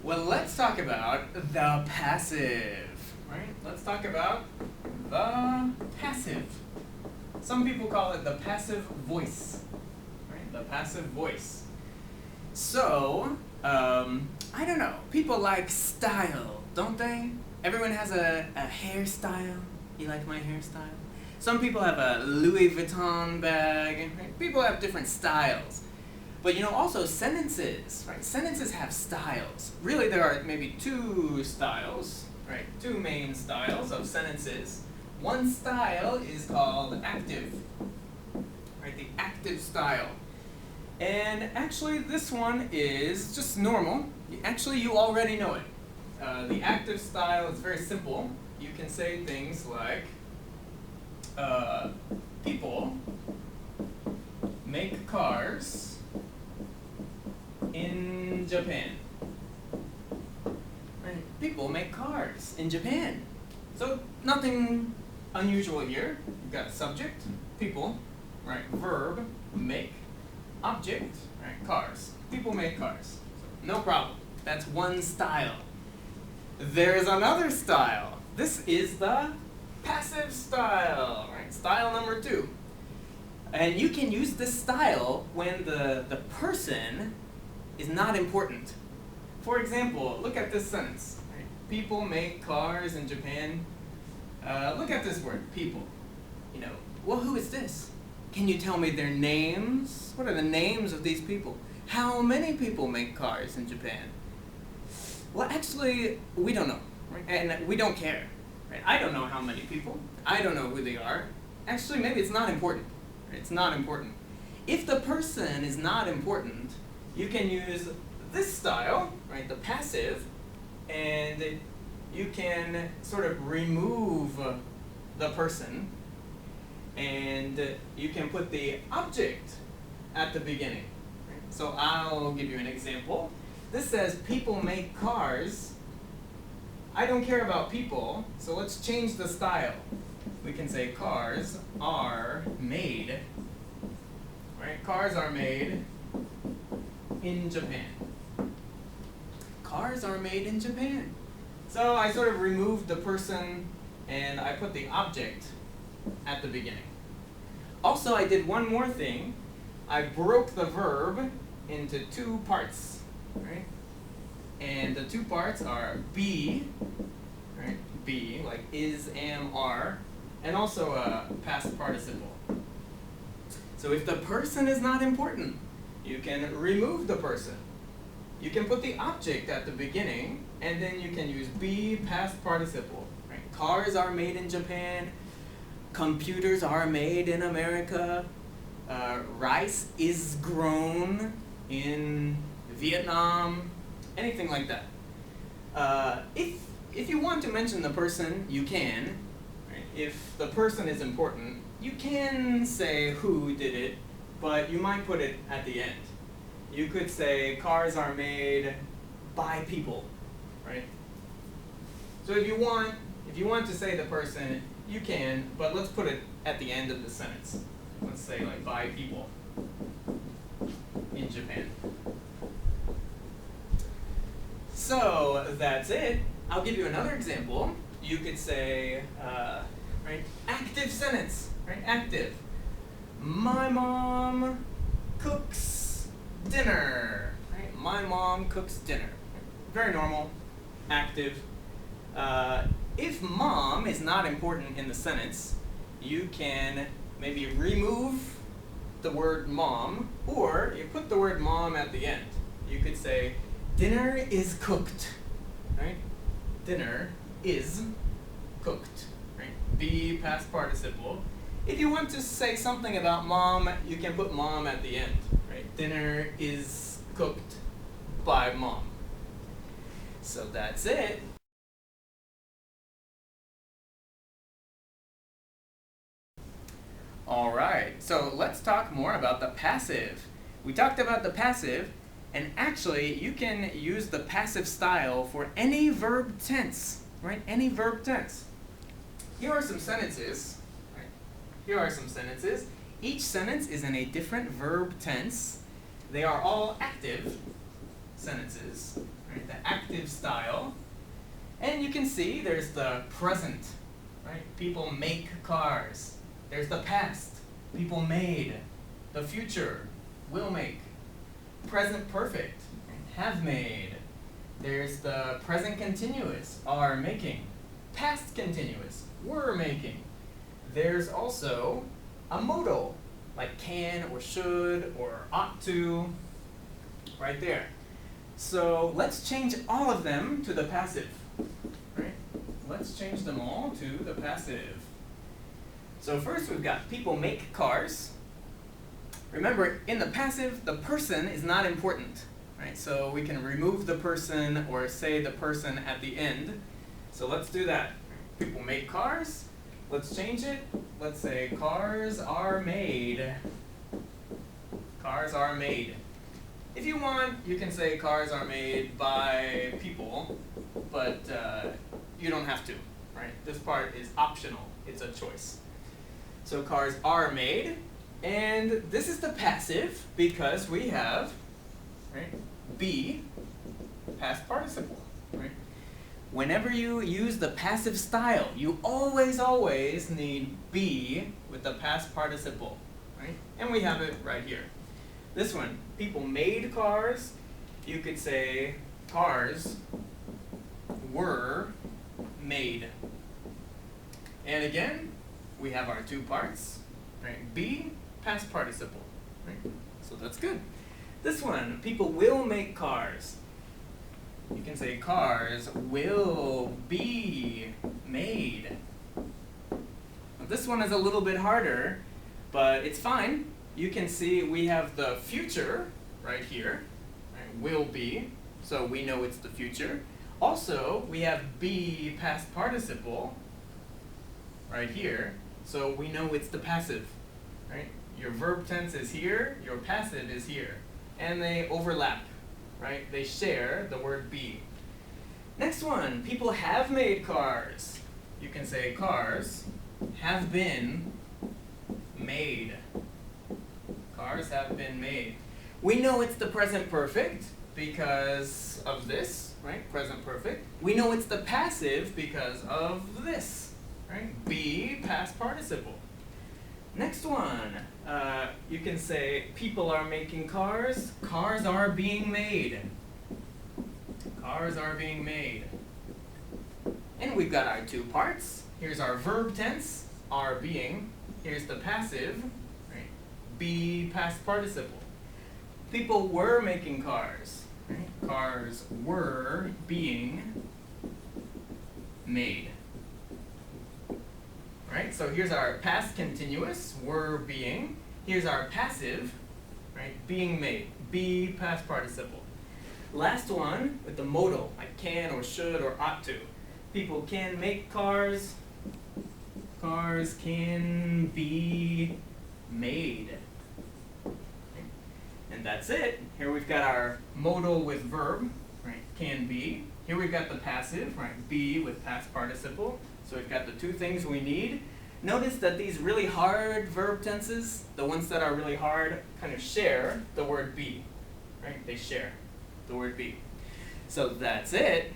Well, let's talk about the passive, right? Let's talk about the passive. Some people call it the passive voice, right? The passive voice. So, I don't know. People like style, don't they? Everyone has a hairstyle. You like my hairstyle? Some people have a Louis Vuitton bag. Right? People have different styles. But also sentences, right? Sentences have styles. Really, there are maybe two styles, right? Two main styles of sentences. One style is called active, right? The active style. And actually, this one is just normal. Actually, you already know it. The active style is very simple. You can say things like, people make cars in Japan. Right? People make cars in Japan. So nothing unusual here. You've got subject, people, right? Verb, make, object, right? Cars. People make cars. No problem. That's one style. There's another style. This is the passive style, right? Style number 2. And you can use this style when the person is not important. For example, look at this sentence. Right? People make cars in Japan. Look at this word, people. Well, who is this? Can you tell me their names? What are the names of these people? How many people make cars in Japan? Well, actually, we don't know, right? And we don't care. Right? I don't know how many people. I don't know who they are. Actually, maybe it's not important. Right? It's not important. If the person is not important, you can use this style, right, the passive, and you can sort of remove the person, and you can put the object at the beginning. Right? So I'll give you an example. This says people make cars. I don't care about people, so let's change the style. We can say cars are made, right? Cars are made in Japan. Cars are made in Japan. So I sort of removed the person and I put the object at the beginning. Also, I did one more thing. I broke the verb into 2 parts, right? And the 2 parts are be, right? Be, like is, am, are, and also a past participle. So if the person is not important, you can remove the person. You can put the object at the beginning, and then you can use be, past participle. Right? Cars are made in Japan. Computers are made in America. Rice is grown in Vietnam. Anything like that. If you want to mention the person, you can. Right? If the person is important, you can say who did it, but you might put it at the end. You could say cars are made by people, right? So if you want to say the person, you can, but let's put it at the end of the sentence. Let's say like by people in Japan. So that's it. I'll give you another example. You could say, right, active sentence, right? Active. My mom cooks dinner. Right? My mom cooks dinner. Very normal, active. If mom is not important in the sentence, you can maybe remove the word mom, or you put the word mom at the end. You could say, dinner is cooked. Right? Dinner is cooked. Right? Be past participle. If you want to say something about mom, you can put mom at the end. Right? Dinner is cooked by mom. So that's it. All right, so let's talk more about the passive. We talked about the passive, and actually you can use the passive style for any verb tense, right? Any verb tense. Here are some sentences. Right? Here are some sentences. Each sentence is in a different verb tense. They are all active. sentences, right? The active style. And you can see there's the present, right? People make cars. There's the past, people made. The future, will make. Present perfect, have made. There's the present continuous, are making. Past continuous, were making. There's also a modal, like can or should or ought to, right there. So let's change all of them to the passive, right? Let's change them all to the passive. So first we've got people make cars. Remember, in the passive, the person is not important, right? So we can remove the person or say the person at the end. So let's do that. People make cars. Let's change it. Let's say cars are made. Cars are made. If you want, you can say cars are made by people, but you don't have to, right? This part is optional. It's a choice. So cars are made, and this is the passive because we have, right, be, past participle, right? Whenever you use the passive style, you always need be with the past participle, right? And we have it right here. This one, people made cars. You could say cars were made. And again, we have our two parts, right? Be, past participle, right? So that's good. This one, people will make cars. You can say cars will be made. Now, this one is a little bit harder, but it's fine. You can see we have the future right here, right? Will be, so we know it's the future. Also, we have be, past participle right here, so we know it's the passive, right? Your verb tense is here, your passive is here, and they overlap, right? They share the word be. Next one, people have made cars. You can say cars have been made. Cars have been made. We know it's the present perfect because of this, right? Present perfect. We know it's the passive because of this, right? Be, past participle. Next one, you can say people are making cars. Cars are being made. Cars are being made. And we've got our two parts. Here's our verb tense, are being. Here's the passive, right? Be, past participle. People were making cars. Right? Cars were being made. Right? So here's our past continuous, were being. Here's our passive, right? Being made. Be, past participle. Last one with the modal, like can or should or ought to. People can make cars. Cars can be made. And that's it. Here we've got our modal with verb, right? Can be. Here we've got the passive, right? Be with past participle. So we've got the two things we need. Notice that these really hard verb tenses, the ones that are really hard, kind of share the word be, right? They share the word be. So that's it.